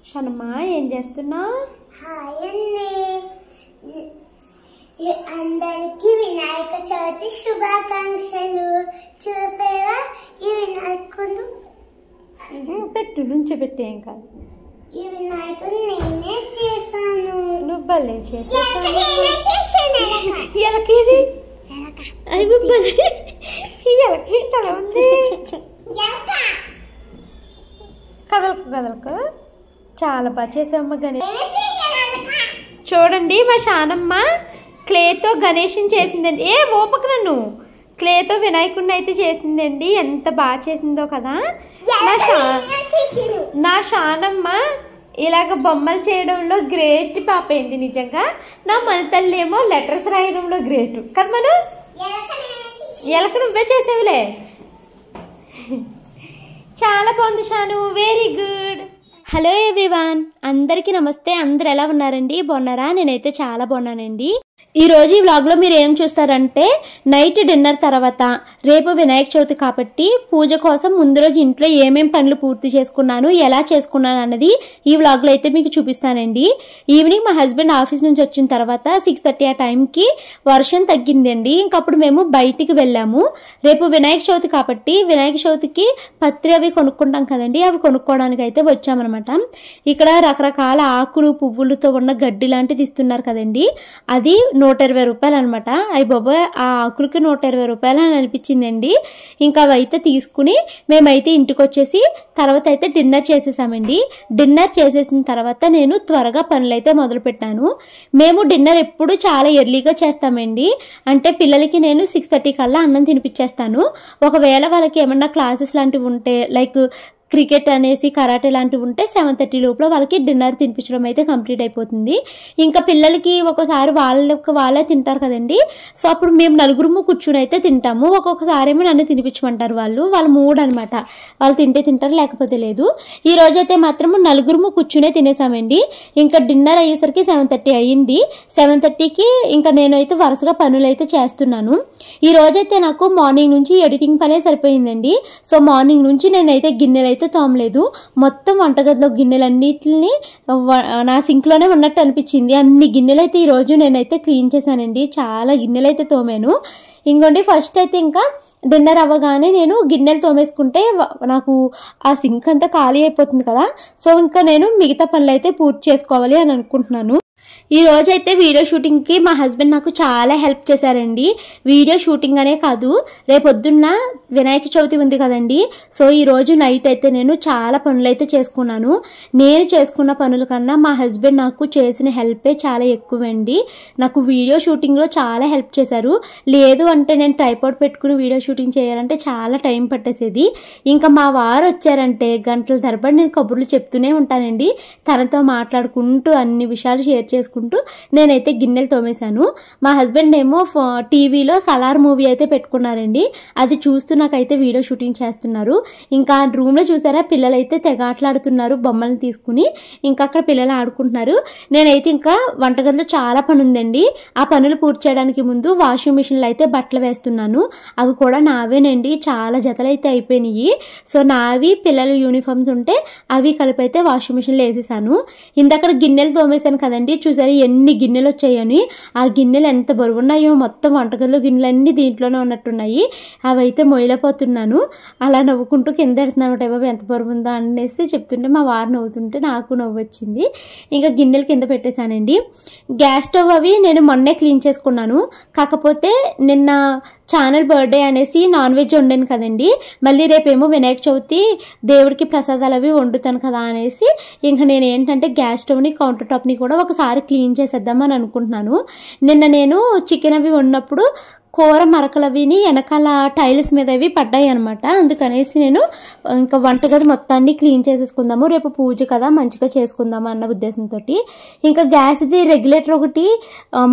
షణమ్మా ఏం చేస్తున్నావు? హాయ్ అండి, అందరికీ వినాయక చవితి శుభాకాంక్షలు. చూసారా ఈ వినాయకుడు? పెట్టు నుంచి పెట్టి ఏం కాదు. ఈ వినాయకుడు నేనే చేశాను. నువ్వు భలే చేసావు. ఎలకి ఇది అయ్యి భలే ఎలకి తల ఉంది. కదలకు కదలకు చాలా బాగా చేసావమ్మ. గణేష్ చూడండి, మా షానమ్మ క్లేతో గణేష్ని చేసిందండి. ఏ ఓపక నన్ను క్లేతో వినాయకుడిని అయితే చేసిందండి. ఎంత బాగా చేసిందో కదా. నా షానమ్మ ఇలాగ బొమ్మలు చేయడంలో గ్రేట్ పాప ఏంటి నిజంగా. నా మన తల్లి ఏమో లెటర్స్ రాయడంలో గ్రేట్ కదా. మనం ఎలక నువ్వే చేసేవులే. చాలా బాగుంది షాను, వెరీ గుడ్. హలో ఎవ్రీవన్, అందరికీ నమస్తే. అందరు ఎలా ఉన్నారండి? బాగున్నారా? నేనైతే చాలా బాగున్నానండి. ఈరోజు ఈ వ్లాగ్లో మీరు ఏం చూస్తారంటే, నైట్ డిన్నర్ తర్వాత రేపు వినాయక చవితి కాబట్టి పూజ కోసం ముందు రోజు ఇంట్లో ఏమేం పనులు పూర్తి చేసుకున్నాను, ఎలా చేసుకున్నాను అన్నది ఈ వ్లాగ్లో అయితే మీకు చూపిస్తానండి. ఈవినింగ్ మా హస్బెండ్ ఆఫీస్ నుంచి వచ్చిన తర్వాత 6:30 ఆ టైంకి వర్షం తగ్గిందండి. ఇంకప్పుడు మేము బయటికి వెళ్ళాము. రేపు వినాయక చవితి కాబట్టి వినాయక చవితికి పత్రి అవి కొనుక్కుంటాం కదండి, అవి కొనుక్కోవడానికి అయితే వచ్చామన్నమాట. ఇక్కడ రకరకాల ఆకులు పువ్వులతో ఉన్న గడ్డి లాంటిది ఇస్తున్నారు కదండి, అది 120 రూపాయలు అనమాట. అయ్యి బాబోయ్, ఆ ఆకులకి 120 రూపాయలు అని అనిపించిందండి. ఇంకా అవి అయితే తీసుకుని మేమైతే ఇంటికి వచ్చేసి తర్వాత అయితే డిన్నర్ చేసేసామండి. డిన్నర్ చేసేసిన తర్వాత నేను త్వరగా పనులు అయితే మొదలు పెట్టాను. మేము డిన్నర్ ఎప్పుడు చాలా ఎర్లీగా చేస్తామండి. అంటే పిల్లలకి నేను 6:30 కల్లా అన్నం తినిపించేస్తాను. ఒకవేళ వాళ్ళకి ఏమన్నా క్లాసెస్ లాంటివి ఉంటే, లైక్ క్రికెట్ అనేసి కరాటే లాంటివి ఉంటే 7:30 లోపల వాళ్ళకి డిన్నర్ తినిపించడం అయితే కంప్లీట్ అయిపోతుంది. ఇంకా పిల్లలకి ఒక్కోసారి వాళ్ళే తింటారు కదండి. సో అప్పుడు మేము నలుగురు కూర్చుని అయితే తింటాము. ఒక్కొక్కసారి ఏమో నన్ను తినిపించమంటారు. వాళ్ళ మూడ్ అనమాట, వాళ్ళు తింటే తింటారు లేకపోతే లేదు. ఈ రోజైతే మాత్రం నలుగురు కూర్చునే తినేసామండి. ఇంకా డిన్నర్ అయ్యేసరికి 7:30 అయ్యింది. 7:30కి ఇంకా నేనైతే వరుసగా పనులు అయితే చేస్తున్నాను. ఈ రోజైతే నాకు మార్నింగ్ నుంచి ఎడిటింగ్ పనే సరిపోయిందండి. సో మార్నింగ్ నుంచి నేనైతే గిన్నెలు తోమలేదు. మొత్తం వంటగదిలో గిన్నెలన్నిటిని నా సింక్లోనే ఉన్నట్టు అనిపించింది. అన్ని గిన్నెలు అయితే ఈరోజు నేనైతే క్లీన్ చేశానండి. చాలా గిన్నెలు అయితే తోమాను. ఇంకోండి, ఫస్ట్ అయితే ఇంకా డిన్నర్ అవ్వగానే నేను గిన్నెలు తోమేసుకుంటే నాకు ఆ సింక్ అంతా ఖాళీ అయిపోతుంది కదా. సో ఇంకా నేను మిగతా పనులు అయితే పూర్తి చేసుకోవాలి అని అనుకుంటున్నాను. ఈ రోజైతే వీడియో షూటింగ్కి మా హస్బెండ్ నాకు చాలా హెల్ప్ చేశారండి. వీడియో షూటింగ్ అనే కాదు, రేపొద్దున్న వినాయక చవితి ఉంది కదండి. సో ఈరోజు నైట్ అయితే నేను చాలా పనులు అయితే చేసుకున్నాను. నేను చేసుకున్న పనుల కన్నా మా హస్బెండ్ నాకు చేసిన హెల్పే చాలా ఎక్కువండి. నాకు వీడియో షూటింగ్లో చాలా హెల్ప్ చేశారు. లేదు అంటే నేను ట్రైపాడ్ పెట్టుకుని వీడియో షూటింగ్ చేయాలంటే చాలా టైం పట్టేసేది. ఇంకా మా వారు వచ్చారంటే గంటల తరబడి నేను కబుర్లు చెప్తూనే ఉంటానండి. తనతో మాట్లాడుకుంటూ అన్ని విషయాలు షేర్ చేసుకుంటూ నేనైతే గిన్నెలు తోమేశాను. మా హస్బెండ్ ఏమో టీవీలో సలార్ మూవీ అయితే పెట్టుకున్నారండి. అది చూస్తూ నాకైతే వీడియో షూటింగ్ చేస్తున్నారు. ఇంకా రూమ్లో చూసారా, పిల్లలు అయితే తెగ ఆటలాడుతున్నారు బొమ్మలను తీసుకుని. ఇంకా అక్కడ పిల్లలు ఆడుకుంటున్నారు. నేనైతే ఇంకా వంటగదిలో చాలా పని ఉందండి. ఆ పనులు పూర్తి చేయడానికి ముందు వాషింగ్ మిషన్లో అయితే బట్టలు వేస్తున్నాను. అవి కూడా నావేనండి, చాలా జతలు అయితే అయిపోయినాయి. సో నావి పిల్లలు యూనిఫామ్స్ ఉంటే అవి కలిపి అయితే వాషింగ్ మిషన్లో వేసేసాను. ఇందక్కడ గిన్నెలు తోమేశాను కదండి, చూసారు ఎన్ని గిన్నెలు వచ్చాయని. ఆ గిన్నెలు ఎంత బరువు ఉన్నాయో, మొత్తం వంటగదిలో గిన్నెలన్నీ దీంట్లోనే ఉన్నట్టున్నాయి. అవైతే మొయిలపోతున్నాను. అలా నవ్వుకుంటూ కింద ఎడుతున్నాను. బాబు ఎంత బరువు ఉందా అనేసి చెప్తుంటే మా వారు నవ్వుతుంటే నాకు నవ్వు వచ్చింది. ఇంకా గిన్నెలు కింద పెట్టేశానండి. గ్యాస్ స్టవ్ అవి నేను మొన్నే క్లీన్ చేసుకున్నాను. కాకపోతే నిన్న ఛానల్ బర్త్డే అనేసి నాన్ వెజ్ వండాను కదండి. మళ్ళీ రేపేమో వినాయక చవితి దేవుడికి ప్రసాదాలు అవి వండుతాను కదా అనేసి ఇంకా నేను ఏంటంటే గ్యాస్ స్టవ్ని కౌంటర్ టాప్ని కూడా ఒకసారి క్లీన్ చేసేద్దామని అనుకుంటున్నాను. నిన్న నేను చికెన్ అవి వండినప్పుడు కూర మరకలు అవిని వెనకాల టైల్స్ మీద అవి పడ్డాయి అనమాట. అందుకనేసి నేను ఇంకా వంటగది మొత్తాన్ని క్లీన్ చేసేసుకుందాము, రేపు పూజ కదా మంచిగా చేసుకుందాము అన్న ఉద్దేశంతో. ఇంకా గ్యాస్ది రెగ్యులేటర్ ఒకటి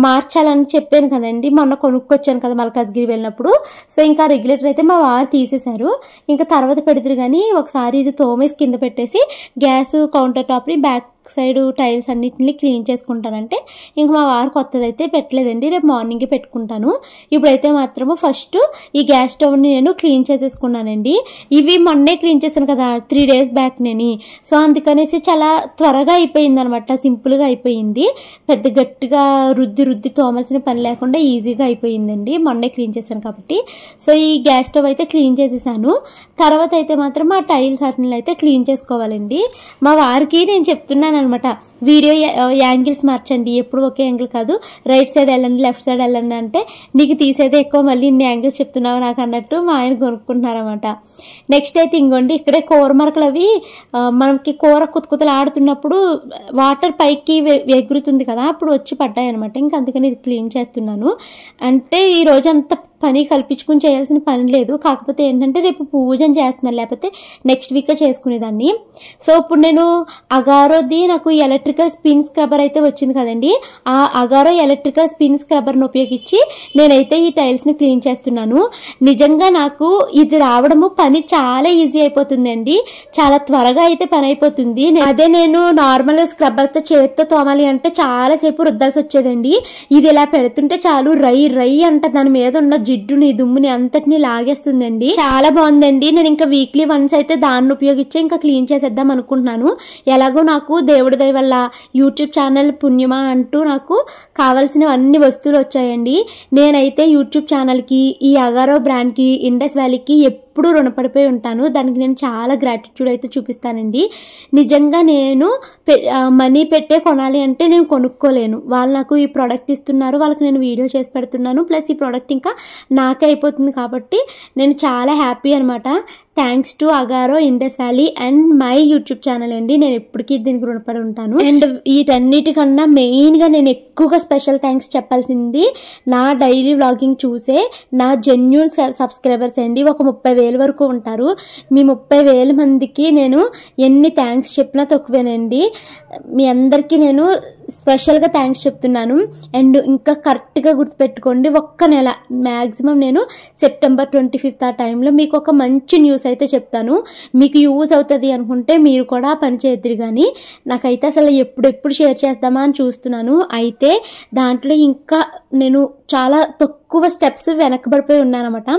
మార్చాలని చెప్పాను కదండి, మొన్న కొనుక్కొచ్చాను కదా మల్కాజ్గిరి వెళ్ళినప్పుడు. సో ఇంకా రెగ్యులేటర్ అయితే మా వారు తీసేశారు. ఇంకా తర్వాత పెడతారు కానీ ఒకసారి ఇది తోమేసి కింద పెట్టేసి గ్యాస్ కౌంటర్ టాప్ని బ్యాక్ సైడ్ టైల్స్ అన్నిటిని క్లీన్ చేసుకుంటానంటే ఇంక మా వారు కొత్తదైతే పెట్టలేదండి, రేపు మార్నింగే పెట్టుకుంటాను. ఇప్పుడు ఇప్పుడైతే మాత్రము ఫస్ట్ ఈ గ్యాస్ స్టవ్ని నేను క్లీన్ చేసేసుకున్నానండి. ఇవి మొన్నే క్లీన్ చేశాను కదా 3 days బ్యాక్ నేను. సో అందుకనేసి చాలా త్వరగా అయిపోయింది అనమాట, సింపుల్గా అయిపోయింది. పెద్ద గట్టిగా రుద్ది తోమాల్సిన పని లేకుండా ఈజీగా అయిపోయిందండి, మొన్నే క్లీన్ చేశాను కాబట్టి. సో ఈ గ్యాస్ స్టవ్ అయితే క్లీన్ చేసేసాను. తర్వాత అయితే మాత్రం ఆ టైల్స్ వాటిని అయితే క్లీన్ చేసుకోవాలండి. మా వారికి నేను చెప్తున్నాను అనమాట, వీడియో యాంగిల్స్ మార్చండి, ఎప్పుడు ఒకే యాంగిల్ కాదు, రైట్ సైడ్ వెళ్ళండి లెఫ్ట్ సైడ్ వెళ్ళండి అంటే, నీకు తీసేదే ఎక్కువ మళ్ళీ ఇన్ని యాంగిల్స్ చెప్తున్నావు నాకు అన్నట్టు మా ఆయన కొనుక్కుంటున్నారన్నమాట. నెక్స్ట్ అయితే ఇంకోండి ఇక్కడే కూర మరకలు అవి మనకి కూర కుతకుతలు ఆడుతున్నప్పుడు వాటర్ పైకి ఎగురుతుంది కదా, అప్పుడు వచ్చి పడ్డాయి అనమాట. ఇంకా అందుకని ఇది క్లీన్ చేస్తున్నాను. అంటే ఈ రోజు అంత పని కల్పించుకుని చేయాల్సిన పని లేదు, కాకపోతే ఏంటంటే రేపు పూజను చేస్తున్నాను, లేకపోతే నెక్స్ట్ వీక్ చేసుకునేదాన్ని. సో ఇప్పుడు నేను అగారోది నాకు ఎలక్ట్రికల్ స్పిన్ స్క్రబ్బర్ అయితే వచ్చింది కదండి, ఆ అగారో ఎలక్ట్రికల్ స్పిన్ స్క్రబ్బర్ని ఉపయోగించి నేనైతే ఈ టైల్స్ని క్లీన్ చేస్తున్నాను. నిజంగా నాకు ఇది రావడము పని చాలా ఈజీ అయిపోతుందండి, చాలా త్వరగా అయితే పని అయిపోతుంది. అదే నేను నార్మల్ స్క్రబ్బర్తో చేతితో తోమాలి అంటే చాలాసేపు రుద్దాల్సి వచ్చేదండి. ఇది ఇలా పెడుతుంటే చాలు రై అంట దాని మీద ఉన్న జిడ్డుని దుమ్ముని అంతటిని లాగేస్తుందండి. చాలా బాగుందండి. నేను ఇంకా వీక్లీ వన్స్ అయితే దాన్ని ఉపయోగించి ఇంకా క్లీన్ చేసేద్దాం అనుకుంటున్నాను. ఎలాగో నాకు దేవుడి దయ వల్ల యూట్యూబ్ ఛానల్ పుణ్యమా అంటూ నాకు కావాల్సిన అన్ని వస్తువులు వచ్చాయండి. నేనైతే యూట్యూబ్ ఛానల్కి, ఈ అగారో బ్రాండ్కి, ఇండస్ వ్యాలీకి ఎప్పుడు రుణపడిపోయి ఉంటాను. దానికి నేను చాలా గ్రాటిట్యూడ్ అయితే చూపిస్తానండి. నిజంగా నేను మనీ పెట్టే కొనాలి అంటే నేను కొనుక్కోలేను, వాళ్ళు నాకు ఈ ప్రోడక్ట్ ఇస్తున్నారు, వాళ్ళకి నేను వీడియో చేసి పెడుతున్నాను, ప్లస్ ఈ ప్రోడక్ట్ ఇంకా నాకే అయిపోతుంది కాబట్టి నేను చాలా హ్యాపీ అనమాట. Thanks to Agaro, Indus valley and my YouTube channel అండి. నేను ఎప్పటికీ దీనికి రుణపడి ఉంటాను. అండ్ వీటన్నిటికన్నా మెయిన్గా నేను ఎక్కువగా స్పెషల్ థ్యాంక్స్ చెప్పాల్సింది నా డైలీ వ్లాగింగ్ చూసే నా జెన్యూన్ సబ్స్క్రైబర్స్ అండి. ఒక 30,000 వరకు ఉంటారు. మీ 30,000 మందికి నేను ఎన్ని థ్యాంక్స్ చెప్పినా తక్కువేనండి. మీ అందరికీ నేను స్పెషల్గా థ్యాంక్స్ చెప్తున్నాను. అండ్ ఇంకా కరెక్ట్గా గుర్తుపెట్టుకోండి, ఒక్క నెల మ్యాక్సిమం నేను సెప్టెంబర్ 25th ఆ టైంలో మీకు ఒక మంచి న్యూస్ అయితే చెప్తాను. మీకు యూజ్ అవుతుంది అనుకుంటే మీరు కూడా పని చేద్దరు. కానీ నాకైతే అసలు ఎప్పుడెప్పుడు షేర్ చేద్దామా అని చూస్తున్నాను. అయితే దాంట్లో ఇంకా నేను చాలా తక్కువ స్టెప్స్ వెనకబడిపోయి ఉన్నానమాట.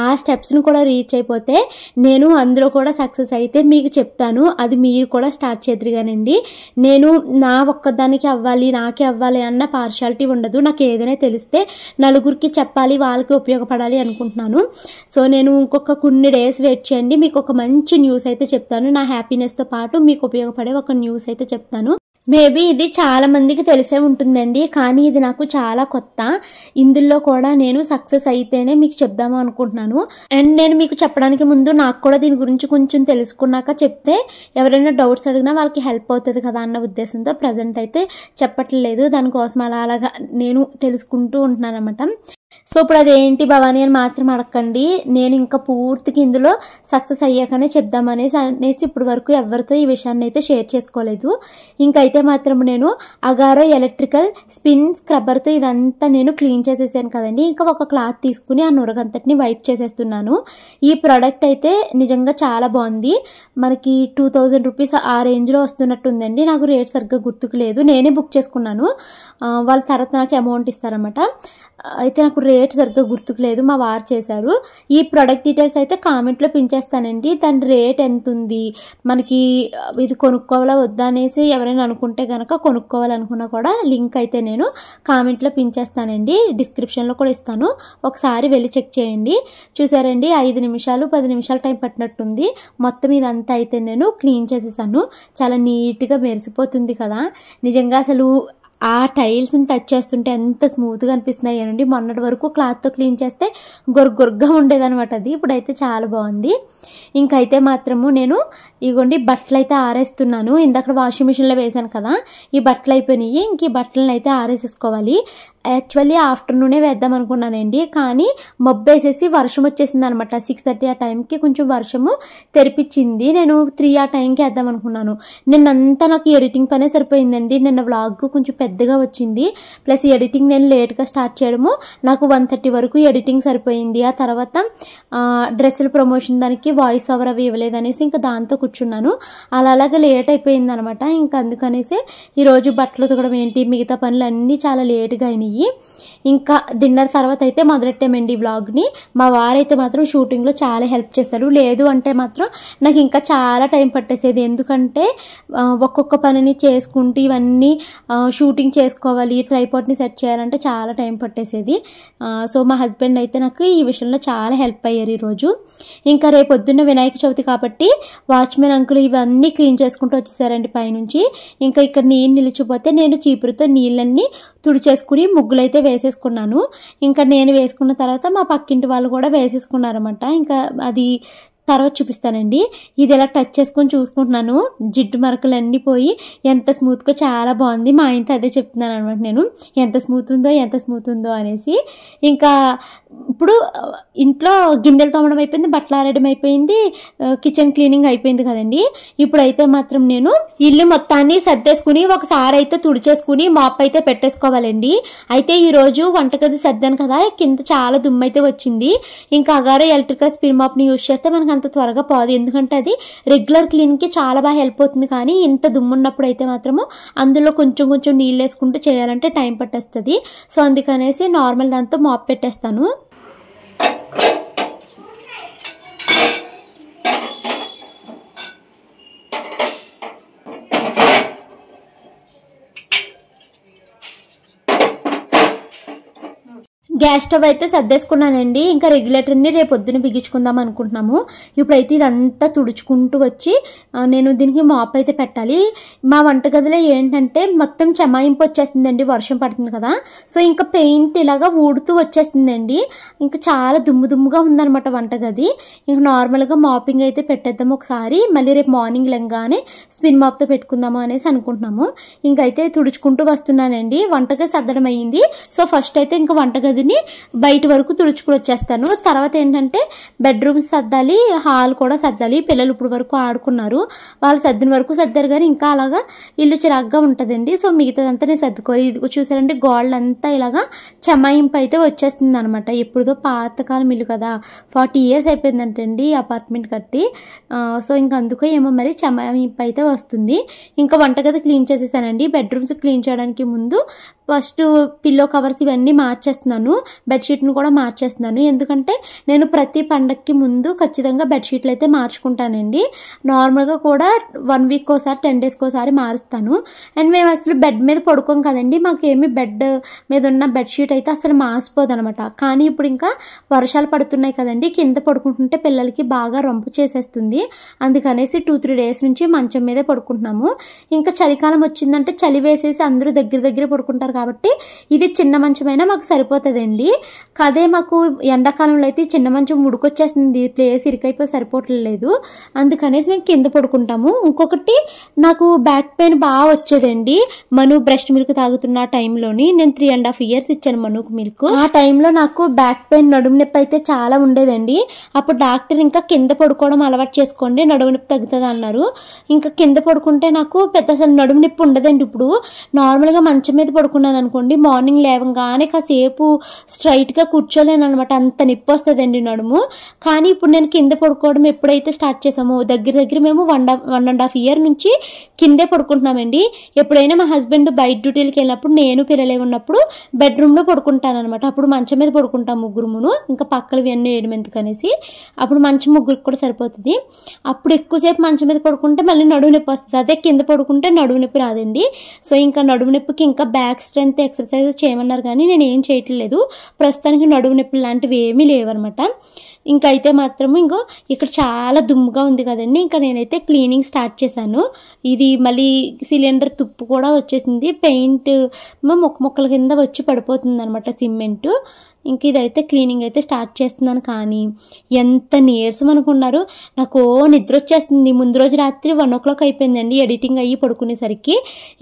ఆ స్టెప్స్ని కూడా రీచ్ అయిపోతే నేను అందులో కూడా సక్సెస్ అయితే మీకు చెప్తాను. అది మీరు కూడా స్టార్ట్ చేద్దరుగానండి. నేను నా ఒక్కదానికి అవ్వాలి, నాకే అవ్వాలి అన్న పార్షాలిటీ ఉండదు. నాకు ఏదైనా తెలిస్తే నలుగురికి చెప్పాలి, వాళ్ళకి ఉపయోగపడాలి అనుకుంటున్నాను. సో నేను ఇంకొక కొన్ని డేస్ వెయిట్ చేయండి, మీకు ఒక మంచి న్యూస్ అయితే చెప్తాను. నా హ్యాపీనెస్తో పాటు మీకు ఉపయోగపడే ఒక న్యూస్ అయితే చెప్తాను. మేబీ ఇది చాలా మందికి తెలిసే ఉంటుందండి, కానీ ఇది నాకు చాలా కొత్త. ఇందులో కూడా నేను సక్సెస్ అయితేనే మీకు చెప్దాము అనుకుంటున్నాను. అండ్ నేను మీకు చెప్పడానికి ముందు నాకు కూడా దీని గురించి కొంచెం తెలుసుకున్నాక చెప్తే ఎవరైనా డౌట్స్ అడిగినా వాళ్ళకి హెల్ప్ అవుతుంది కదా అన్న ఉద్దేశంతో ప్రజెంట్ అయితే చెప్పట్లేదు. దానికోసం అలాగా నేను తెలుసుకుంటూ ఉంటున్నాను అనమాట. సో ఇప్పుడు అదేంటి భవానీ అని మాత్రం అడగండి, నేను ఇంకా పూర్తిగా ఇందులో సక్సెస్ అయ్యాకనే చెప్దామనేసి ఇప్పుడు వరకు ఎవరితో ఈ విషయాన్ని అయితే షేర్ చేసుకోలేదు. ఇంకైతే మాత్రం నేను అగారో ఎలక్ట్రికల్ స్పిన్ స్క్రబ్బర్తో ఇదంతా నేను క్లీన్ చేసేసాను కదండి. ఇంకా ఒక క్లాత్ తీసుకుని ఆ నురగంతటిని వైప్ చేసేస్తున్నాను. ఈ ప్రోడక్ట్ అయితే నిజంగా చాలా బాగుంది. మనకి 2000 రూపీస్ ఆ రేంజ్లో వస్తున్నట్టుందండి. నాకు రేట్ సరిగ్గా గుర్తుకు లేదు, నేనే బుక్ చేసుకున్నాను. వాళ్ళ తర్వాత నాకు అమౌంట్ ఇస్తారన్నమాట. అయితే నాకు రేట్ సరిగ్గా గుర్తుకు లేదు, మా వారు చేశారు. ఈ ప్రోడక్ట్ డీటెయిల్స్ అయితే కామెంట్లో పించేస్తానండి. దాని రేట్ ఎంత ఉంది, మనకి ఇది కొనుక్కోవాలా వద్దా అనేసి ఎవరైనా అనుకుంటే కనుక కొనుక్కోవాలనుకున్నా కూడా లింక్ అయితే నేను కామెంట్లో పించేస్తానండి, డిస్క్రిప్షన్లో కూడా ఇస్తాను. ఒకసారి వెళ్ళి చెక్ చేయండి. చూసారండి 5 నిమిషాలు 10 నిమిషాలు టైం పట్టినట్టుంది. మొత్తం ఇదంతా అయితే నేను క్లీన్ చేసేసాను. చాలా నీట్గా మెరిసిపోతుంది కదా. నిజంగా అసలు ఆ టైల్స్ని టచ్ చేస్తుంటే ఎంత స్మూత్గా అనిపిస్తున్నాయి అండి. మొన్నటి వరకు క్లాత్తో క్లీన్ చేస్తే గొర్రగా ఉండేదనమాట అది, ఇప్పుడైతే చాలా బాగుంది. ఇంకైతే మాత్రము నేను ఇగోండి బట్టలు అయితే ఆరేస్తున్నాను. ఇందాక వాషింగ్ మిషన్లో వేసాను కదా, ఈ బట్టలు అయిపోయినాయి. ఇంక ఈ బట్టలను అయితే ఆరేసేసుకోవాలి. యాక్చువల్లీ ఆఫ్టర్నూనే వేద్దాం అనుకున్నానండి, కానీ మబ్బేసేసి వర్షం వచ్చేసింది అనమాట. 6:30 ఆ టైంకి కొంచెం వర్షము తెరిపించింది. నేను 3 ఆ టైంకి వేద్దాం అనుకున్నాను. నిన్నంతా నాకు ఎడిటింగ్ పనే సరిపోయిందండి. నిన్న వ్లాగ్ కొంచెం పెద్దగా వచ్చింది, ప్లస్ ఎడిటింగ్ నేను లేట్గా స్టార్ట్ చేయడము, నాకు 1:30 వరకు ఎడిటింగ్ సరిపోయింది. ఆ తర్వాత డ్రెస్సుల ప్రమోషన్ దానికి వాయిస్ ఓవర్ అవి ఇవ్వలేదనేసి ఇంకా దాంతో కూర్చున్నాను. అలాగే లేట్ అయిపోయింది అనమాట. ఇంకా అందుకనేసి ఈరోజు బట్టలు ఉతకడం ఏంటి మిగతా పనులు అన్నీ చాలా లేట్గా అయినాయి. అయిపోయినాయి. ఇంకా డిన్నర్ తర్వాత అయితే మొదలెట్టామండి వ్లాగ్ని. మా వారైతే మాత్రం షూటింగ్లో చాలా హెల్ప్ చేస్తారు. లేదు అంటే మాత్రం నాకు ఇంకా చాలా టైం పట్టేసేది. ఎందుకంటే ఒక్కొక్క పనిని చేసుకుంటూ ఇవన్నీ షూటింగ్ చేసుకోవాలి, ట్రైపాడ్ని సెట్ చేయాలంటే చాలా టైం పట్టేసేది. సో మా హస్బెండ్ అయితే నాకు ఈ విషయంలో చాలా హెల్ప్ అయ్యారు ఈరోజు. ఇంకా రేపు పొద్దున్న వినాయక చవితి కాబట్టి వాచ్మెన్ అంకుల్ ఇవన్నీ క్లీన్ చేసుకుంటూ వచ్చేసారండి పైనుంచి. ఇంకా ఇక్కడ నీళ్ళు నిలిచిపోతే నేను చీపురుతో నీళ్ళన్నీ తుడిచేసుకుని ముగ్గులు అయితే వేసేసుకున్నాను. ఇంకా నేను వేసుకున్న తర్వాత మా పక్కింటి వాళ్ళు కూడా వేసేసుకున్నారన్నమాట. ఇంకా అది తర్వాత చూపిస్తానండి. ఇది ఇలా టచ్ చేసుకొని చూసుకుంటున్నాను, జిడ్డు మరకలు అన్నీ పోయి ఎంత స్మూత్గా చాలా బాగుంది. మా ఆయనతో అదే చెప్తున్నాను అనమాట నేను, ఎంత స్మూత్ ఉందో అనేసి. ఇంకా ఇప్పుడు ఇంట్లో గిన్నెలు తోమడం అయిపోయింది, బట్టలు ఆరడం అయిపోయింది, కిచెన్ క్లీనింగ్ అయిపోయింది కదండి. ఇప్పుడైతే మాత్రం నేను ఇల్లు మొత్తాన్ని సర్దేసుకుని ఒకసారి అయితే తుడిచేసుకుని మాప్ అయితే పెట్టేసుకోవాలండి. అయితే ఈరోజు వంటగది సర్దాను కదా, కింద చాలా దుమ్ము అయితే వచ్చింది. ఇంకా అగారో ఎలక్ట్రికల్ స్పిన్ మాప్ని యూజ్ చేస్తే మనకు అంత త్వరగా పోదు, ఎందుకంటే అది రెగ్యులర్ క్లీన్కి చాలా బాగా హెల్ప్ అవుతుంది. కానీ ఇంత దుమ్ము ఉన్నప్పుడు అయితే మాత్రము అందులో కొంచెం నీళ్ళు వేసుకుంటూ చేయాలంటే టైం పట్టేస్తుంది. సో అందుకనేసి నార్మల్ దాంతో మాప్ పెట్టేస్తాను. గ్యాస్ స్టవ్ అయితే సర్దేసుకున్నానండి. ఇంకా రెగ్యులేటర్ని రేపు పొద్దున బిగించుకుందాం అనుకుంటున్నాము. ఇప్పుడైతే ఇదంతా తుడుచుకుంటూ వచ్చి నేను దీనికి మాప్ అయితే పెట్టాలి. మా వంటగదిలో ఏంటంటే మొత్తం చెమాయింపు వచ్చేస్తుందండి, వర్షం పడుతుంది కదా. సో ఇంకా పెయింట్ ఇలాగా ఊడుతూ వచ్చేస్తుందండి. ఇంకా చాలా దుమ్ముగా ఉందన్నమాట వంటగది. ఇంకా నార్మల్గా మాపింగ్ అయితే పెట్టేద్దాము ఒకసారి, మళ్ళీ రేపు మార్నింగ్ లెంగానే స్పిన్ మాప్తో పెట్టుకుందాము అనేసి అనుకుంటున్నాము. ఇంకైతే తుడుచుకుంటూ వస్తున్నానండి. వంటగది సర్దడం అయ్యింది. సో ఫస్ట్ అయితే ఇంకా వంటగదిని బయట వరకు తుడుచుకుని వచ్చేస్తాను. తర్వాత ఏంటంటే బెడ్రూమ్స్ సర్దాలి, హాల్ కూడా సర్దాలి. పిల్లలు ఇప్పుడు వరకు ఆడుకున్నారు, వాళ్ళు సర్దిన వరకు సర్దారు కానీ ఇంకా అలాగా ఇల్లు చిరాగ్గా ఉంటుందండి. సో మిగతాదంతా నేను సర్దుకోవాలి. ఇది చూసారంటే గోడలంతా ఇలాగా చెమాయింపు అయితే వచ్చేస్తుంది అనమాట. ఎప్పుడుదో పాతకాలం ఇల్లు కదా, 40 years అయిపోయిందంటండి అపార్ట్మెంట్ కట్టి. సో ఇంకా అందుకో ఏమో మరి చెమాయింపు అయితే వస్తుంది. ఇంకా వంటగది క్లీన్ చేసేసానండి. బెడ్రూమ్స్ క్లీన్ చేయడానికి ముందు ఫస్ట్ పిల్లో కవర్స్ ఇవన్నీ మార్చేస్తున్నాను, బెడ్షీట్ను కూడా మార్చేస్తున్నాను. ఎందుకంటే నేను ప్రతి పండగకి ముందు ఖచ్చితంగా బెడ్షీట్లు అయితే మార్చుకుంటానండి. నార్మల్గా కూడా 1 week ఒకసారి 10 days ఒకసారి మారుస్తాను. అండ్ మేము అసలు బెడ్ మీద పడుకోం కదండి, మాకేమి బెడ్ మీద ఉన్న బెడ్షీట్ అయితే అసలు మాసిపోదు అనమాట. కానీ ఇప్పుడు ఇంకా వర్షాలు పడుతున్నాయి కదండి, కింద పడుకుంటుంటే పిల్లలకి బాగా రొంపు చేసేస్తుంది. అందుకనేసి 2-3 days నుంచి మంచం మీదే పడుకుంటున్నాము. ఇంకా చలికాలం వచ్చిందంటే చలి వేసేసి అందరూ దగ్గర పడుకుంటారు కాబట్టి ఇది చిన్న మంచమైనా మాకు సరిపోతుందండి. అదే మాకు ఎండాకాలంలో అయితే చిన్న మంచం ఉడుకొచ్చేస్తుంది, ప్లేస్ ఇరికైపోయి సరిపోవట్లేదు. అందుకనేసి మేము కింద పడుకుంటాము. ఇంకొకటి నాకు బ్యాక్ పెయిన్ బాగా వచ్చేదండి. మను బ్రెస్ట్ మిల్క్ తాగుతున్న టైంలోని నేను 3.5 years ఇచ్చాను మనుకు మిల్క్. ఆ టైంలో నాకు బ్యాక్ పెయిన్, నడుము నొప్పి అయితే చాలా ఉండేదండి. అప్పుడు డాక్టర్ ఇంకా కింద పడుకోవడం అలవాటు చేసుకోండి, నడుము నొప్పి తగ్గుతుంది అన్నారు. ఇంకా కింద పడుకుంటే నాకు పెద్ద అసలు నడుము నొప్పి ఉండదండి. ఇప్పుడు నార్మల్గా మంచం మీద పడుకున్నాను అనుకోండి, మార్నింగ్ లేవగానే కాసేపు స్ట్రైట్గా కూర్చోలేను అనమాట, అంత నొప్పి వస్తుందండి నడుము. కానీ ఇప్పుడు నేను కింద పడుకోవడం ఎప్పుడైతే స్టార్ట్ చేసామో దగ్గర మేము 1.5 year నుంచి కిందే పడుకుంటున్నామండి. ఎప్పుడైనా మా హస్బెండ్ బయట డ్యూటీలకు వెళ్ళినప్పుడు నేను పిల్లలే ఉన్నప్పుడు బెడ్రూమ్లో పడుకుంటాను అనమాట. అప్పుడు మంచం మీద పడుకుంటాం ముగ్గురుమును, ఇంకా పక్కలవి అన్నీ వేయడం ఎందుకనేసి. అప్పుడు మంచం ముగ్గురికి కూడా సరిపోతుంది. అప్పుడు ఎక్కువసేపు మంచం మీద పడుకుంటే మళ్ళీ నడుము నొప్పి వస్తుంది. అదే కింద పడుకుంటే నడుము నొప్పి రాదండి. సో ఇంకా నడుము నొప్పికి ఇంకా బ్యాక్ స్ట్రెంత్ ఎక్సర్సైజెస్ చేయమన్నారు కానీ నేను ఏం చేయట్లేదు. ప్రస్తుతానికి నడుము నొప్పి లాంటివి ఏమీ లేవన్నమాట. ఇంకా అయితే మాత్రము ఇంకో ఇక్కడ చాలా దుమ్ముగా ఉంది కదండి, ఇంకా నేనైతే క్లీనింగ్ స్టార్ట్ చేశాను. ఇది మళ్ళీ సిలిండర్ తుప్పు కూడా వచ్చేసింది, పెయింట్ మొక్కల కింద వచ్చి పడిపోతుంది అనమాట, సిమెంట్. ఇంక ఇదైతే క్లీనింగ్ అయితే స్టార్ట్ చేస్తున్నాను. కానీ ఎంత నీరసం అనుకున్నారు, నాకు నిద్ర వచ్చేస్తుంది. ముందు రోజు రాత్రి 1 o'clock అయిపోయిందండి ఎడిటింగ్ అయ్యి పడుకునేసరికి.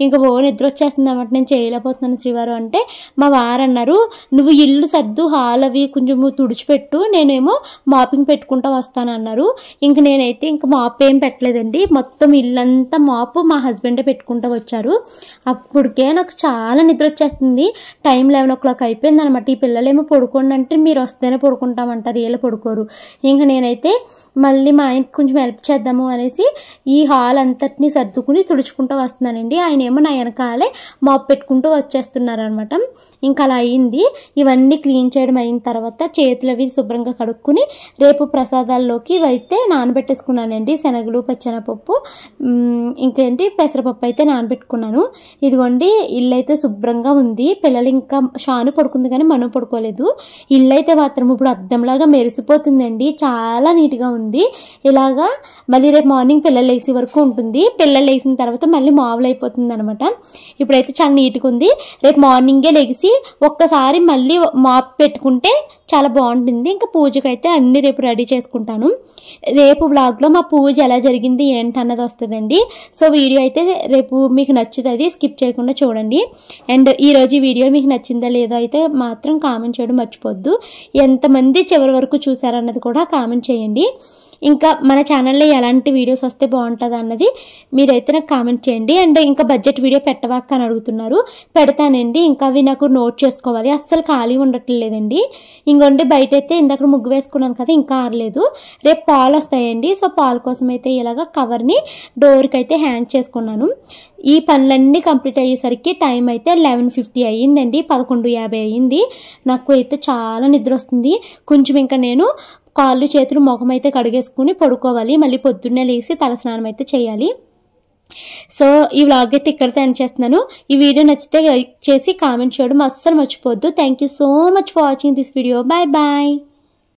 ఇంకా నిద్ర వచ్చేస్తుంది అన్నమాట, నేను చేయలేకపోతున్నాను శ్రీవారు అంటే మా వారు అన్నారు, నువ్వు ఇల్లు సర్దు, హాల్ అవి కొంచెం తుడిచిపెట్టు, నేనేమో మాపింగ్ పెట్టుకుంటూ వస్తానన్నారు. ఇంక నేనైతే ఇంక మాప్ ఏం పెట్టలేదండి. మొత్తం ఇల్లంతా మాపు మా హస్బెండే పెట్టుకుంటూ వచ్చారు. అప్పటికే నాకు చాలా నిద్ర వచ్చేస్తుంది. టైం 11 o'clock అయిపోయింది అనమాట. ఈ పిల్లలేమో పడుకోండి అంటే మీరు వస్తేనే పడుకుంటామంటారు, వీళ్ళు పడుకోరు. ఇంక నేనైతే మళ్ళీ మా ఆయనకి కొంచెం హెల్ప్ చేద్దాము అనేసి ఈ హాల్ అంతటినీ సర్దుకుని తుడుచుకుంటూ వస్తున్నానండి. ఆయన ఏమో నా వెనకాలే మాప్ పెట్టుకుంటూ వచ్చేస్తున్నారు అనమాట. ఇంకా అలా అయింది. ఇవన్నీ క్లీన్ చేయడం అయిన తర్వాత చేతులు అవి శుభ్రంగా కడుక్కుని రేపు ప్రసాదాల్లోకి అయితే నానబెట్టేసుకున్నానండి. శనగలు, పచ్చెనపప్పు, ఇంకేంటి పెసరపప్పు అయితే నానబెట్టుకున్నాను. ఇదిగోండి ఇల్లు అయితే శుభ్రంగా ఉంది. పిల్లలు ఇంకా షాను పడుకుంది కానీ మనం పడుకోలేదు. ఇల్లు అయితే మాత్రం ఇప్పుడు అద్దంలాగా మెరిసిపోతుందండి. చాలా నీట్గా ఉంది. ఇలాగా మళ్ళీ రేపు మార్నింగ్ పిల్లలు లేసే వరకు ఉంటుంది. పిల్లలు లేసిన తర్వాత మళ్ళీ మామూలు అయిపోతుంది అనమాట. ఇప్పుడైతే చాలా నీట్గా ఉంది. రేపు మార్నింగే లెగిసి ఒక్కసారి మళ్ళీ మాప్ పెట్టుకుంటే చాలా బాగుంటుంది. ఇంకా పూజకైతే అన్ని రేపు రెడీ చేసుకుంటాను. రేపు వ్లాగ్లో మా పూజ ఎలా జరిగింది ఏంటన్నది వస్తుందండి. సో వీడియో అయితే రేపు మీకు నచ్చుతుంది, స్కిప్ చేయకుండా చూడండి. అండ్ ఈరోజు ఈ వీడియో మీకు నచ్చిందా లేదో అయితే మాత్రం కామెంట్ చేయడం మర్చిపోద్దు. ఎంతమంది చివరి వరకు చూసారన్నది కూడా కామెంట్ చేయండి. ఇంకా మన ఛానల్లో ఎలాంటి వీడియోస్ వస్తే బాగుంటుంది అన్నది మీరైతే నాకు కామెంట్ చేయండి. అండ్ ఇంకా బడ్జెట్ వీడియో పెట్టవాక అని అడుగుతున్నారు, పెడతానండి. ఇంకా అవి నాకు నోట్ చేసుకోవాలి, అస్సలు ఖాళీ ఉండట్లేదండి. ఇంకొండి బయట అయితే ఇందాక ముగ్గు వేసుకున్నాను కదా, ఇంకా ఆరలేదు. రేపు పాలు వస్తాయండి. సో పాలు కోసం అయితే ఇలాగ కవర్ని డోర్కి అయితే హ్యాంగ్ చేసుకున్నాను. ఈ పనులన్నీ కంప్లీట్ అయ్యేసరికి టైం అయితే 11:50 అయ్యిందండి. 11:50 అయ్యింది. నాకు అయితే చాలా నిద్ర వస్తుంది. కొంచెం ఇంకా నేను కాళ్ళు చేతులు ముఖం అయితే కడిగేసుకుని పడుకోవాలి. మళ్ళీ పొద్దున్నే లేచి తలస్నానం అయితే చేయాలి. సో ఈ వ్లాగ్ అయితే ఇక్కడితో ఎండ్ చేస్తున్నాను. ఈ వీడియో నచ్చితే లైక్ చేసి కామెంట్ చేయడం అస్సలు మర్చిపోవద్దు. Thank you so much for watching this video. Bye bye.